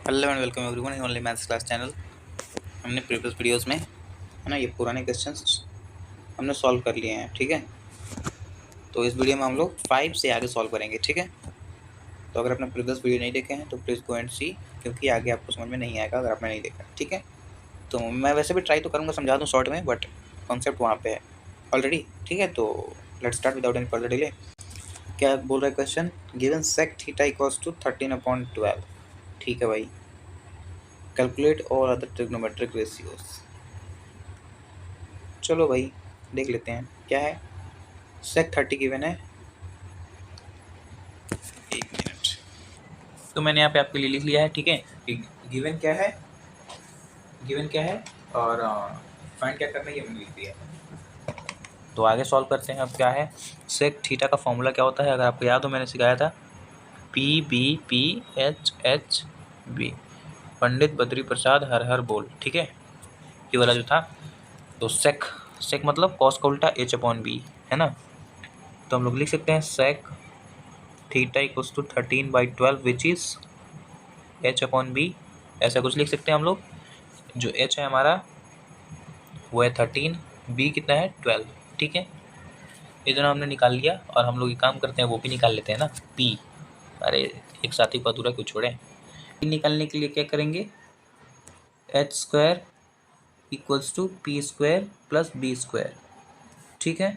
Hello and welcome everyone in only maths class channel. हमने previous videos में है ना ये पुराने क्वेश्चंस हमने सॉल्व कर लिए हैं, ठीक है। तो इस वीडियो में हम लोग 5 से आगे सॉल्व करेंगे, ठीक है। तो अगर आपने प्रीवियस वीडियो नहीं देखे हैं तो प्लीज़ गो एंड सी, क्योंकि आगे आपको समझ में नहीं आएगा अगर आपने नहीं देखा, ठीक है। तो मैं वैसे भी ट्राई तो करूँगा समझा दूँ शॉर्ट में, बट कॉन्सेप्ट वहाँ पे है ऑलरेडी, ठीक है। तो let's start without any further delay. क्या बोल रहा है question? Given sec theta equals to 13/12। ठीक है भाई, calculate all other trigonometric ratios. चलो भाई देख लेते हैं क्या है। सेक 30 गिवन है, 1 मिनट। तो मैंने यहाँ पे आपके लिए लिख लिया है, ठीक है। गिवन क्या है, गिवन क्या है और फाइंड क्या करना है ये मैंने लिख दिया है। तो आगे सॉल्व करते हैं। अब क्या है, सेक थीटा का फॉर्मूला क्या होता है? अगर आपको याद हो मैंने सिखाया था, P B P H H B, Pandit Badri Prasad हर हर बोल, ठीक है। ये वाला जो था, तो सेक सेक मतलब कॉस का उल्टा h/b है ना। तो हम लोग लिख सकते हैं sec theta equals to 13/12 which is h/b। ऐसा कुछ लिख सकते हैं हम लोग। जो h है हमारा वो है 13, b कितना है 12, ठीक है। ये दोनों हमने निकाल लिया और हम लोग ये काम करते हैं वो भी निकाल लेते हैं ना, p। अरे एक साथी को अधूरा क्यों छोड़े। p निकालने के लिए क्या करेंगे, h² equals to p² plus b², ठीक है।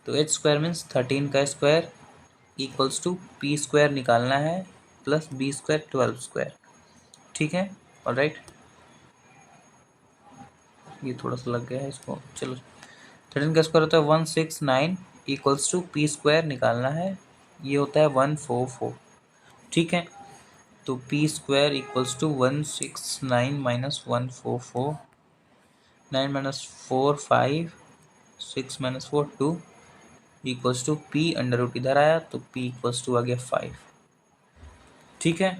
तो h² मीन्स 13 का स्क्वायर इक्वल्स टू p² निकालना है प्लस b² 12², ठीक है। ऑलराइट, ये थोड़ा सा लग गया है इसको, चलो। 13 का स्क्वायर होता है 169 इक्वल्स टू p² निकालना है, ये होता है 144, ठीक है। तो p² equals to 169 minus 144, 9 minus 4 5, 6 minus 4 2 equals to p under root इधर आया तो p इक्वल्स टू आ गया 5, ठीक है।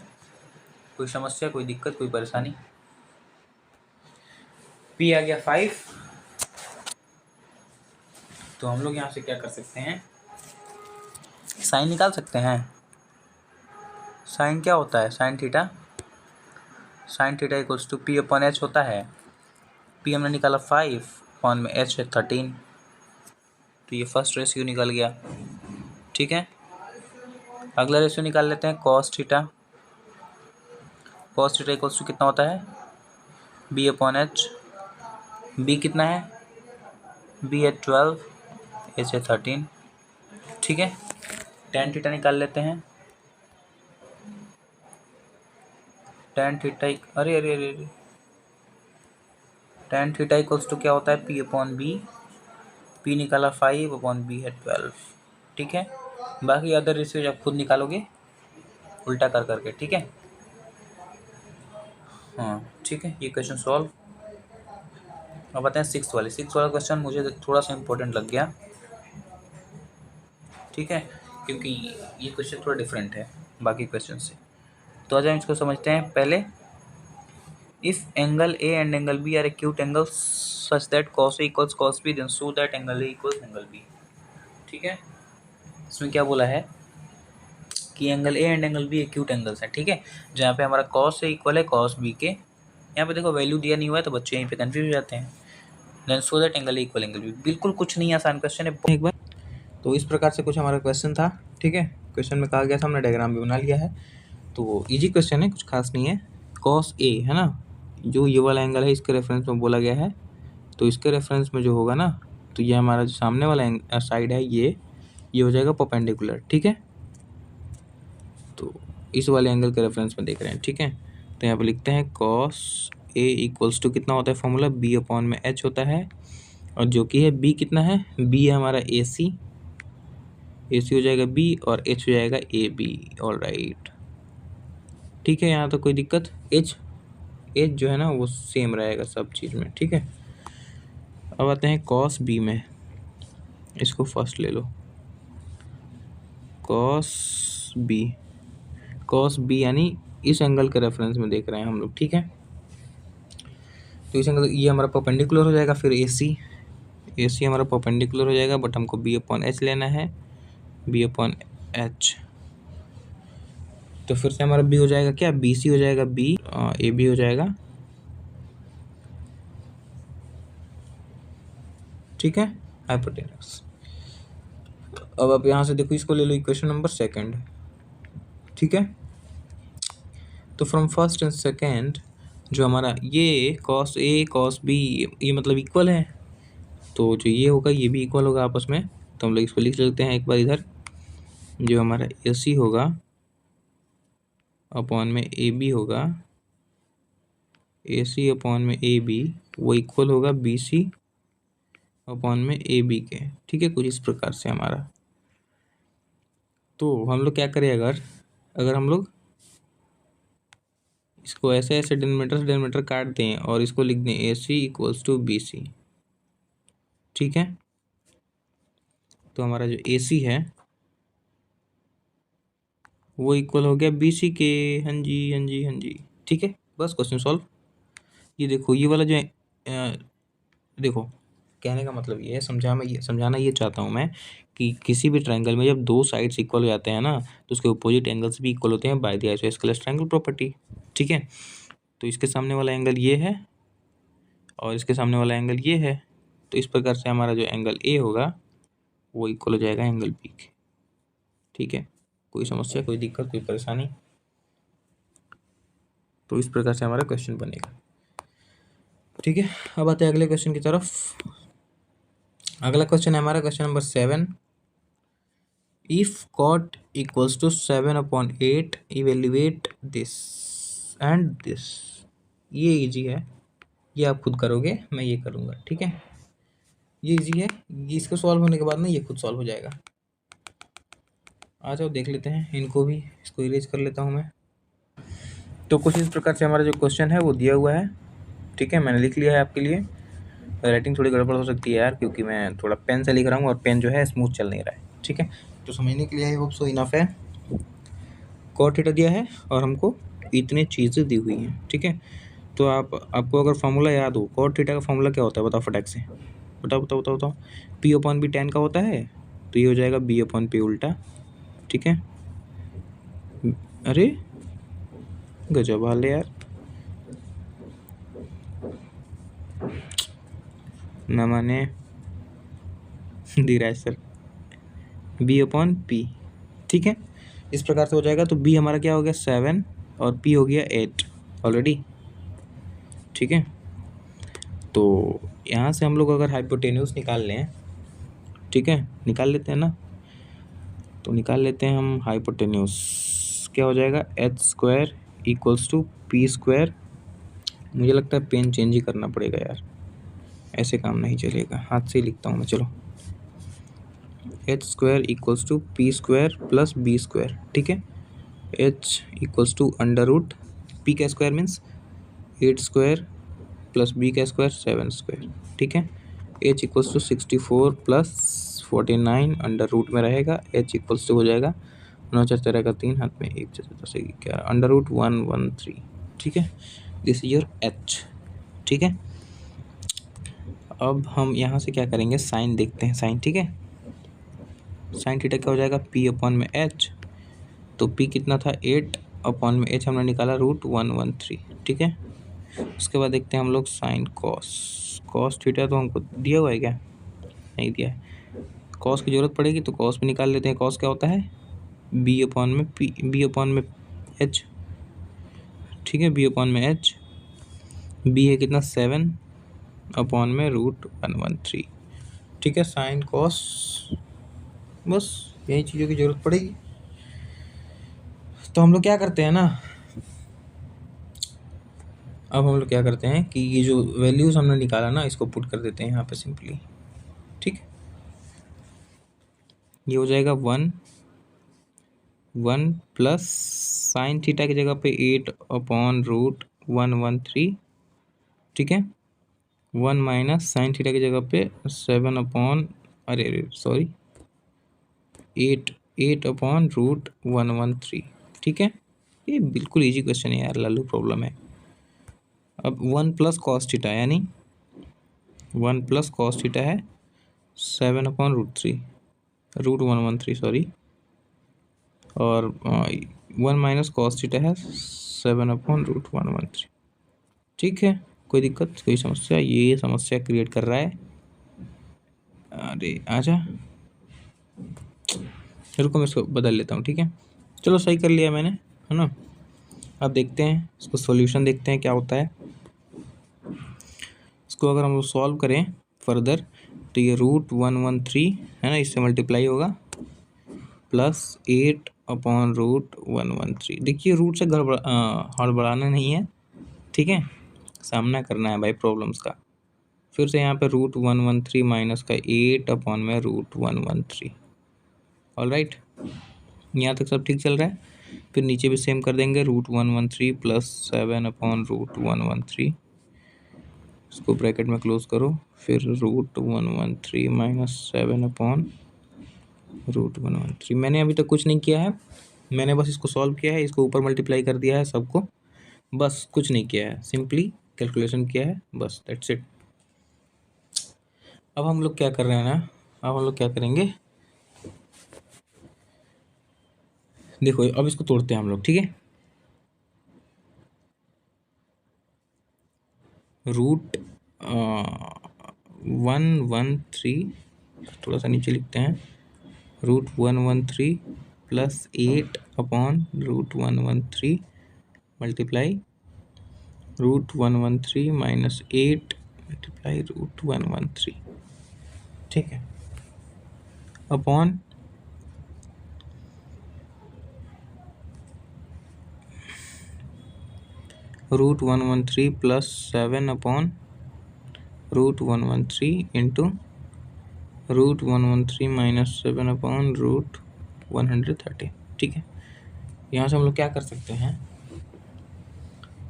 कोई समस्या, कोई दिक्कत, कोई परेशानी? p आ गया 5। तो हम लोग यहाँ से क्या कर सकते हैं, साइन निकाल सकते हैं। साइन क्या होता है, sine theta, sine theta equals to p/h होता है। p हमने निकाला 5, अपॉन में h है 13, तो ये फर्स्ट रेशियो निकल गया, ठीक है। अगला रेशियो निकाल लेते हैं cos theta. Cos theta equals to कितना होता है, b/h। b कितना है, b है 12, h है 13, ठीक है। tan थीटा निकाल लेते हैं। tan थीटा, अरे अरे अरे अरे, tan थीटा इक्वल्स टू क्या होता है, p/b। p निकाला 5/b है 12, ठीक है। बाकी अदर रेशियो आप खुद निकालोगे उल्टा कर करके, ठीक है। हाँ ठीक है, ये क्वेश्चन सॉल्व। अब बताएं सिक्स वाला क्वेश्चन मुझे थोड़ा सा इम्पोर्टेंट लग गया, ठीक है, क्योंकि ये क्वेश्चन थोड़ा डिफरेंट है बाकी क्वेश्चन से। तो आज हम इसको समझते हैं पहले। If angle A and angle B are acute angle such that cos A equals cos B, then so that angle A equals angle B, ठीक है। इसमें क्या बोला है कि angle A and angle B acute angles हैं, ठीक है। जहाँ पे हमारा cos A इक्वल है cos B के, यहाँ पे देखो वैल्यू दिया नहीं हुआ है तो बच्चे यहीं पे कंफ्यूज हो जाते हैं। Then so that angle A equal angle B, बिल्कुल कुछ नहीं, आसान क्वेश्चन है एक बार। तो इस प्रकार से कुछ हमारा क्वेश्चन था, ठीक है। क्वेश्चन में कहा गया था, हमने डायग्राम भी बना लिया है। तो इजी क्वेश्चन है, कुछ खास नहीं है। cos A है ना, जो ये वाला एंगल है इसके रेफरेंस में बोला गया है, तो इसके रेफरेंस में जो होगा ना, तो ये हमारा जो सामने वाला साइड है ये हो जाएगा परपेंडिकुलर, ठीक है। तो इस वाले एंगल के रेफरेंस में देख रहे हैं, ठीक है। तो यहाँ पे लिखते हैं cos A इक्वल्स टू कितना होता है फॉर्मूला, b/h होता है, और जो कि है b कितना है, b है हमारा AC हो जाएगा b और h हो जाएगा AB, ऑल राइट, ठीक है। यहाँ तो कोई दिक्कत, h जो है ना वो सेम रहेगा सब चीज़ में, ठीक है। अब आते हैं cos B में, इसको फर्स्ट ले लो, cos B यानी इस एंगल के रेफरेंस में देख रहे हैं हम लोग, ठीक है। तो इस एंगल, ये हमारा परपेंडिकुलर हो जाएगा, फिर AC हमारा परपेंडिकुलर हो जाएगा, बट हमको b/h लेना है, b/h। तो फिर से हमारा बी हो जाएगा क्या, बी सी हो जाएगा, बी ए बी हो जाएगा, ठीक है, हाइपोटेनस। अब आप यहाँ से देखो, इसको ले लो इक्वेशन नंबर सेकंड, ठीक है। तो फ्रॉम फर्स्ट एंड सेकंड जो हमारा ये कॉस ए कॉस बी ये मतलब इक्वल है, तो जो ये होगा ये भी इक्वल होगा आपस में। तो हम लोग इसको लिख लेते हैं एक बार इधर, जो हमारा ए सी होगा अपॉन में ए बी होगा, ए सी अपॉन में ए बी वो इक्वल होगा बी सी अपॉन में ए बी के, ठीक है, कुछ इस प्रकार से हमारा। तो हम लोग क्या करें, अगर हम लोग इसको ऐसे ऐसे डिनोमिनेटर से डिनोमिनेटर काट दें और इसको लिख दें ए सी इक्वल्स टू बी सी, ठीक है। तो हमारा जो ए सी है वो इक्वल हो गया बी सी के, हाँ जी हाँ जी हाँ जी, ठीक है, बस क्वेश्चन सॉल्व। ये देखो ये वाला जो देखो कहने का मतलब ये है, समझाना ये चाहता हूँ मैं कि किसी भी ट्रायंगल में जब दो साइड्स इक्वल हो जाते हैं ना, तो उसके अपोजिट एंगल्स भी इक्वल होते हैं by the isosceles triangle property, ठीक है। तो इसके सामने वाला एंगल ये है और इसके सामने वाला एंगल ये है, तो इस प्रकार से हमारा जो एंगल ए होगा वो इक्वल हो जाएगा एंगल बी के, ठीक है। कोई समस्या, कोई दिक्कत, कोई परेशानी? तो इस प्रकार से हमारा क्वेश्चन बनेगा, ठीक है। अब आते हैं अगले क्वेश्चन की तरफ। अगला क्वेश्चन है हमारा question number 7। If cot equals to 7/8 evaluate this and this. ये इजी है, ये आप खुद करोगे, मैं ये करूँगा, ठीक है। ये इजी है, ये इसको सॉल्व होने के बाद ना ये खुद सॉल्व हो जाएगा। आ जाओ देख लेते हैं इनको भी, इसको इरेज कर लेता हूँ मैं। तो कुछ इस प्रकार से हमारा जो क्वेश्चन है वो दिया हुआ है, ठीक है, मैंने लिख लिया है आपके लिए। राइटिंग थोड़ी गड़बड़ हो सकती है यार, क्योंकि मैं थोड़ा पेन से लिख रहा हूँ और पेन जो है स्मूथ चल नहीं रहा है, ठीक है। तो समझने के लिए आई होप सो इनफ है। कॉट थीटा दिया है और हमको इतने चीज़ें दी हुई हैं, ठीक है। तो आपको अगर फॉर्मूला याद हो, कॉट थीटा का फॉर्मूला क्या होता है, बताओ फटाक से, बताओ बताओ बताओ बताओ। पी अपॉन बी tan का होता है, तो ये हो जाएगा बी अपॉन पी उल्टा, ठीक है। अरे गजब हाल है यार, ना माने Dhiraj sir, b upon p, ठीक है, इस प्रकार से हो जाएगा। तो बी हमारा क्या हो गया 7 और पी हो गया 8 ऑलरेडी, ठीक है। तो यहाँ से हम लोग अगर हाइपोटेन्यूज निकाल लें, ठीक है, निकाल लेते हैं ना, तो निकाल लेते हैं हम हाइपोटेन्यूज। क्या हो जाएगा h² इक्वल्स टू p²। मुझे लगता है पेन चेंज ही करना पड़ेगा यार, ऐसे काम नहीं चलेगा, हाथ से ही लिखता हूँ मैं, चलो। h² equals to p² plus b², ठीक है। h equals to under root p का स्क्वायर मीन्स 8² प्लस b का स्क्वायर 7², ठीक है। h equals to 64 plus 49 under root में रहेगा, h इक्वल्स टू हो जाएगा 9×4 का 3, हाथ में 1×10 अंडर रूट 113, ठीक है। दिस इज योर h, ठीक है। अब हम यहाँ से क्या करेंगे, साइन देखते हैं, साइन, ठीक है। साइन थीटा क्या हो जाएगा p अपॉन में h, तो p कितना था 8 अपॉन में h हमने निकाला √113, ठीक है। उसके बाद देखते हैं हम लोग साइन कॉस थीटा, तो हमको दिया हुआ है क्या, नहीं दिया है। कॉस की ज़रूरत पड़ेगी तो कॉस भी निकाल लेते हैं। कॉस क्या होता है b अपॉन में h, ठीक है, b अपॉन में h, b है कितना 7 अपॉन में √113, ठीक है। साइन कॉस, बस यही चीज़ों की ज़रूरत पड़ेगी। तो हम लोग क्या करते हैं ना, अब हम लोग क्या करते हैं कि ये जो वैल्यूज़ हमने निकाला ना, इसको पुट कर देते हैं यहाँ पे सिंपली, ठीक। ये हो जाएगा 1 प्लस साइन थीटा की जगह पे 8 अपॉन √113, ठीक है। 1 माइनस साइन थीटा की जगह पे 7 अपॉन, अरे सॉरी 8 अपॉन √113, ठीक है। ये बिल्कुल इजी क्वेश्चन है यार, लालू प्रॉब्लम है। अब 1 प्लस कॉस थीटा, यानी 1 प्लस कॉस थीटा है 7 अपॉन √113 सॉरी, और 1 माइनस कॉस थीटा है 7/√113। ठीक है, कोई दिक्कत, कोई समस्या? ये समस्या क्रिएट कर रहा है। अरे आजा, रुको मैं इसको बदल लेता हूँ। ठीक है, चलो सही कर लिया मैंने, है ना। अब देखते हैं इसको, सॉल्यूशन देखते हैं क्या होता है। इसको अगर हम लोग सॉल्व करें फर्दर तो ये √113 है ना, इससे मल्टीप्लाई होगा प्लस 8/√113। देखिए रूट से हड़बड़ाना नहीं है, ठीक है, सामना करना है भाई प्रॉब्लम्स का। फिर से यहाँ पे √113 माइनस का 8/√113। ऑल राइट, यहाँ तक सब ठीक चल रहा है। फिर नीचे भी सेम कर देंगे, √113 प्लस 7/√113। इसको ब्रैकेट में क्लोज करो, फिर √113 माइनस 7/√113। मैंने अभी तक कुछ नहीं किया है, मैंने बस इसको सॉल्व किया है, इसको ऊपर मल्टीप्लाई कर दिया है सबको, बस कुछ नहीं किया है, सिंपली कैलकुलेशन किया है, बस दैट्स इट। अब हम लोग क्या कर रहे हैं ना, अब हम लोग क्या करेंगे, देखो अब इसको तोड़ते हैं हम लोग। ठीक है, √113, थोड़ा सा नीचे लिखते हैं, √113 प्लस 8/√113 मल्टीप्लाई √113 माइनस 8 मल्टीप्लाई √113। ठीक है, अपॉन √113 प्लस 7/√113 इंटू √113 माइनस 7/√113। ठीक है, यहाँ से हम लोग क्या कर सकते हैं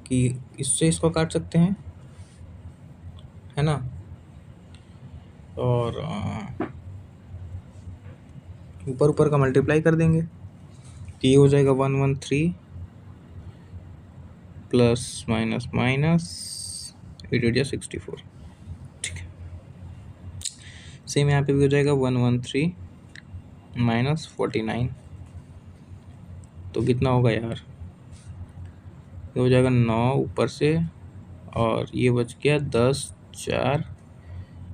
कि इससे इसको काट सकते हैं, है ना, और ऊपर ऊपर का मल्टीप्लाई कर देंगे, तो ये हो जाएगा 113 प्लस माइनस माइनस 8/64। ठीक है, सेम यहाँ पे भी हो जाएगा 113 माइनस 49, तो कितना होगा यार, ये हो जाएगा 9 ऊपर से, और ये बच गया 10 4,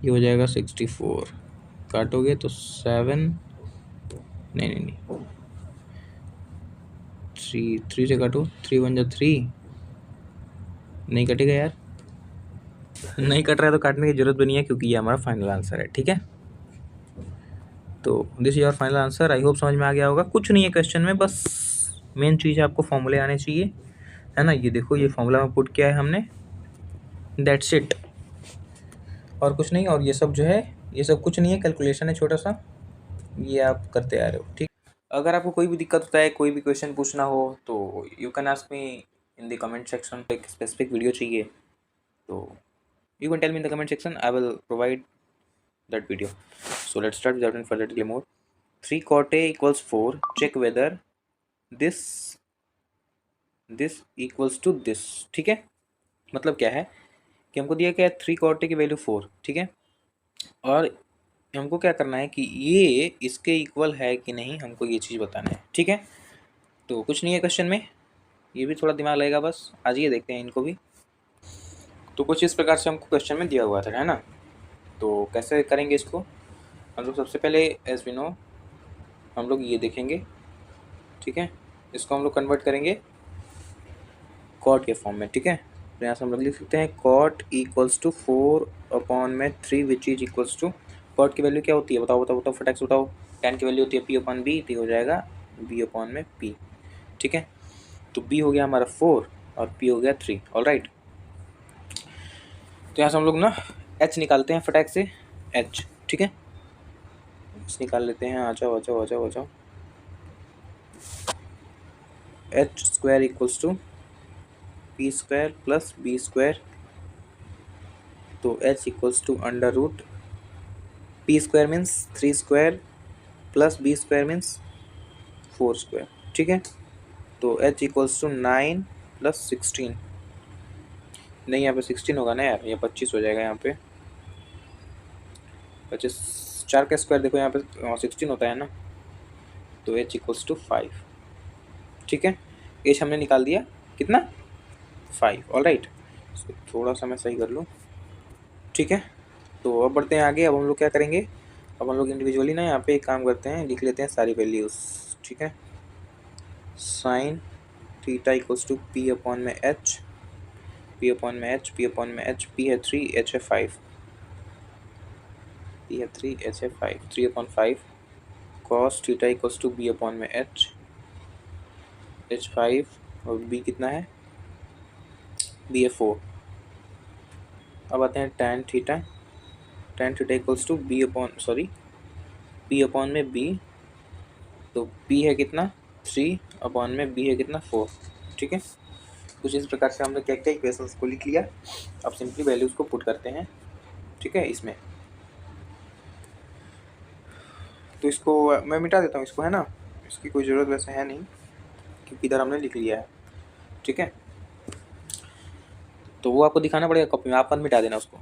ये हो जाएगा 64। काटोगे तो 7, नहीं नहीं नहीं, 3 से काटो, 3 1 जा 3, नहीं कटेगा यार, नहीं कट रहा है तो काटने की जरूरत भी नहीं है, क्योंकि ये हमारा फाइनल आंसर है। ठीक है, तो this is your final answer. I hope समझ में आ गया होगा। कुछ नहीं है क्वेश्चन में, बस मेन चीज़ है आपको फॉर्मूले आने चाहिए, है ना। ये देखो, ये फॉर्मूला में पुट किया है हमने, दैट्स इट, और कुछ नहीं। और ये सब जो है, ये सब कुछ नहीं है, कैलकुलेशन है छोटा सा, ये आप करते आ रहे हो। ठीक, अगर आपको कोई भी दिक्कत होता है, कोई भी क्वेश्चन पूछना हो, तो you can ask me in the comment section. एक स्पेसिफिक वीडियो चाहिए तो you can tell me in the comment section, I will provide that video. So let's start without any further delay more. 3 cot a equals 4, check whether this equals to this। ठीक है, मतलब क्या है कि हमको दिया क्या है, 3 cot a की वैल्यू 4, ठीक है, और हमको क्या करना है कि ये इसके इक्वल है कि नहीं, हमको ये चीज़ बताना है। ठीक है, तो कुछ नहीं है क्वेश्चन में, ये भी थोड़ा दिमाग लगेगा बस। आज ये देखते हैं इनको भी। तो कुछ इस प्रकार से हमको क्वेश्चन में दिया हुआ था, है ना। तो कैसे करेंगे इसको, हम लोग सबसे पहले एज वी नो हम लोग ये देखेंगे। ठीक है, इसको हम लोग कन्वर्ट करेंगे कॉट के फॉर्म में। ठीक है, तो यहाँ से हम लोग लिख सकते हैं cot equals to 4/3 which is equals to, cot की वैल्यू क्या होती है, बताओ बताओ बताओ, फटाक से बताओ। tan की वैल्यू होती है p/b, तो हो जाएगा b/p। ठीक है, तो b हो गया हमारा 4 और p हो गया 3। ऑल राइट, तो यहाँ से हम लोग ना h निकालते हैं फटाक से, h। ठीक है, h निकाल लेते हैं, आ जाओ आ जाओ आ जाओ आ जाओ। h square equals to p square plus b square, तो h equals to under root p square means 3 square plus b square means 4 square. ठीक है, तो h इक्वल्स टू 9 प्लस 16, नहीं यहाँ पे 16 होगा ना यार, ये 25 हो जाएगा। यहाँ पे 25, 4 का स्क्वायर देखो यहाँ पे 16 होता है ना, तो h इक्वल्स टू 5। ठीक है, एच हमने निकाल दिया कितना 5। ऑल राइट, थोड़ा सा मैं सही कर लूँ। ठीक है, तो अब बढ़ते हैं आगे। अब हम लोग क्या करेंगे, अब हम लोग इंडिविजुअली ना यहाँ पे एक काम करते हैं, लिख लेते हैं सारी वैल्यूज़। ठीक है, sine theta equals to p upon में एच, पी अपॉन में एच, पी अपॉन में एच, पी है 3, एच है 5, पी है 3, एच है 5, 3 upon 5 cos theta equals to b upon में एच, एच 5 और बी कितना है, बी है 4। अब आते हैं tan theta, tan theta equals to b upon sorry p upon में बी, तो p है कितना 3 अपॉन में b है कितना 4। ठीक है, कुछ इस प्रकार से हमने क्या क्या इक्वेशंस को लिख लिया। अब सिंपली वैल्यूज़ को पुट करते हैं। ठीक है, इसमें तो इसको मैं मिटा देता हूँ इसको, है ना, इसकी कोई ज़रूरत वैसे है नहीं क्योंकि इधर हमने लिख लिया है। ठीक है, तो वो आपको दिखाना पड़ेगा कॉपी में, आप मत मिटा देना उसको।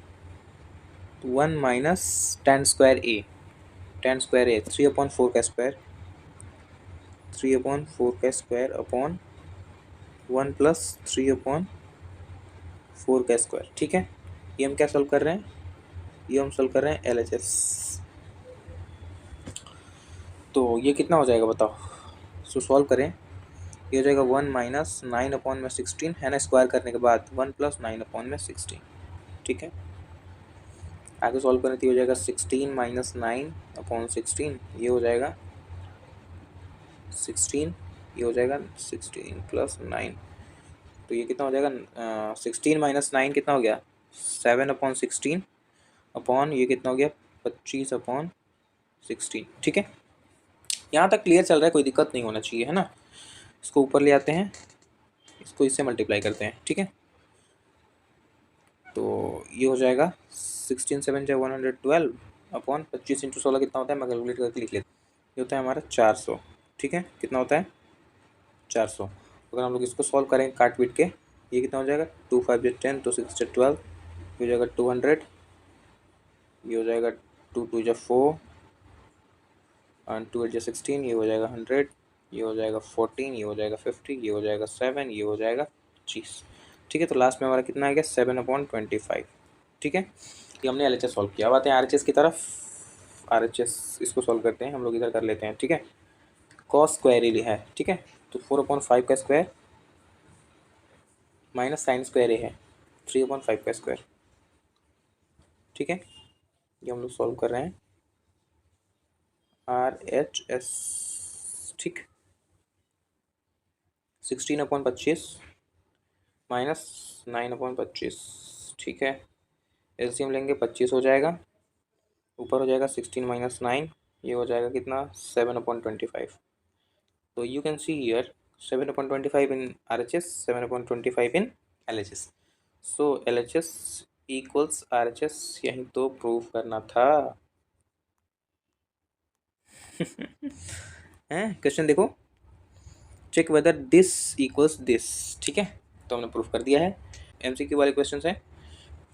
1 माइनस tan स्क्वायर ए, tan स्क्वायर ए 3 अपॉन 4 का स्क्वायर, 3 अपॉन 4 का स्क्वायर अपॉन 1 प्लस 3 अपॉन 4 का स्क्वायर। ठीक है, ये हम क्या सॉल्व कर रहे हैं, ये हम सॉल्व कर रहे हैं LHS। तो ये कितना हो जाएगा बताओ, सो सॉल्व करें, ये हो जाएगा 1 माइनस 9 अपॉन में 16, है ना, स्क्वायर करने के बाद 1 प्लस 9 अपॉन में 16। ठीक है, आगे सॉल्व करें तो ये हो जाएगा 16 माइनस 9 अपॉन 16, ये हो जाएगा 16, ये हो जाएगा 16 प्लस 9, तो ये कितना हो जाएगा 16 माइनस 9 कितना हो गया 7 अपॉन 16 अपॉन ये कितना हो गया 25 अपॉन 16। ठीक है, यहाँ तक क्लियर चल रहा है, कोई दिक्कत नहीं होना चाहिए, है ना। इसको ऊपर ले आते हैं, इसको इससे मल्टीप्लाई करते हैं। ठीक है, तो ये हो जाएगा 16 7 जा 112 अपॉन 25 इंटू 16 कितना होता है, मैं कैलकुलेट करके लिख लेता हूँ, ये होता है हमारा 400। ठीक है, कितना होता है 400। अगर हम लोग इसको सॉल्व करें काट पीट के, ये कितना हो जाएगा 2 5 जा 10, तो 6 जा 12, ये हो जाएगा 200, ये हो जाएगा 2 2 जा 4 और 2 8 जा 16, ये हो जाएगा 100, ये हो जाएगा 14, ये हो जाएगा 50, ये हो जाएगा 7, ये हो जाएगा 25। ठीक है, तो लास्ट में हमारा कितना आ गया 7/25। ठीक है, ये हमने LHS सॉल्व किया। अब आते हैं RHS की तरफ। RHS इसको सॉल्व करते हैं हम लोग, इधर कर लेते हैं। ठीक है, कॉस स्क्वायर ही है। ठीक है, तो 4/5 का स्क्वायर माइनस साइन स्क्वायर ए है 3/5 का स्क्वायर। ठीक है, ये हम लोग सॉल्व कर रहे हैं RHS। ठीक, 16/25 माइनस 9/25। ठीक है, एलसीएम लेंगे 25 हो जाएगा, ऊपर हो जाएगा 16 माइनस 9, ये हो जाएगा कितना 7/25। तो you can see here 7/25 in RHS, 7/25 in LHS। So LHS equals RHS, यही तो प्रूव करना था। हैं, क्वेश्चन देखो, check whether this equals this. ठीक है, तो हमने प्रूफ कर दिया है। MCQ वाले क्वेश्चन हैं,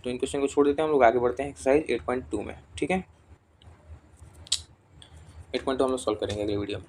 तो इन क्वेश्चन को छोड़ देते हैं, हम लोग आगे बढ़ते हैं एक्सरसाइज 8.2 में। ठीक है, 8.2 हम लोग सॉल्व करेंगे अगले वीडियो में।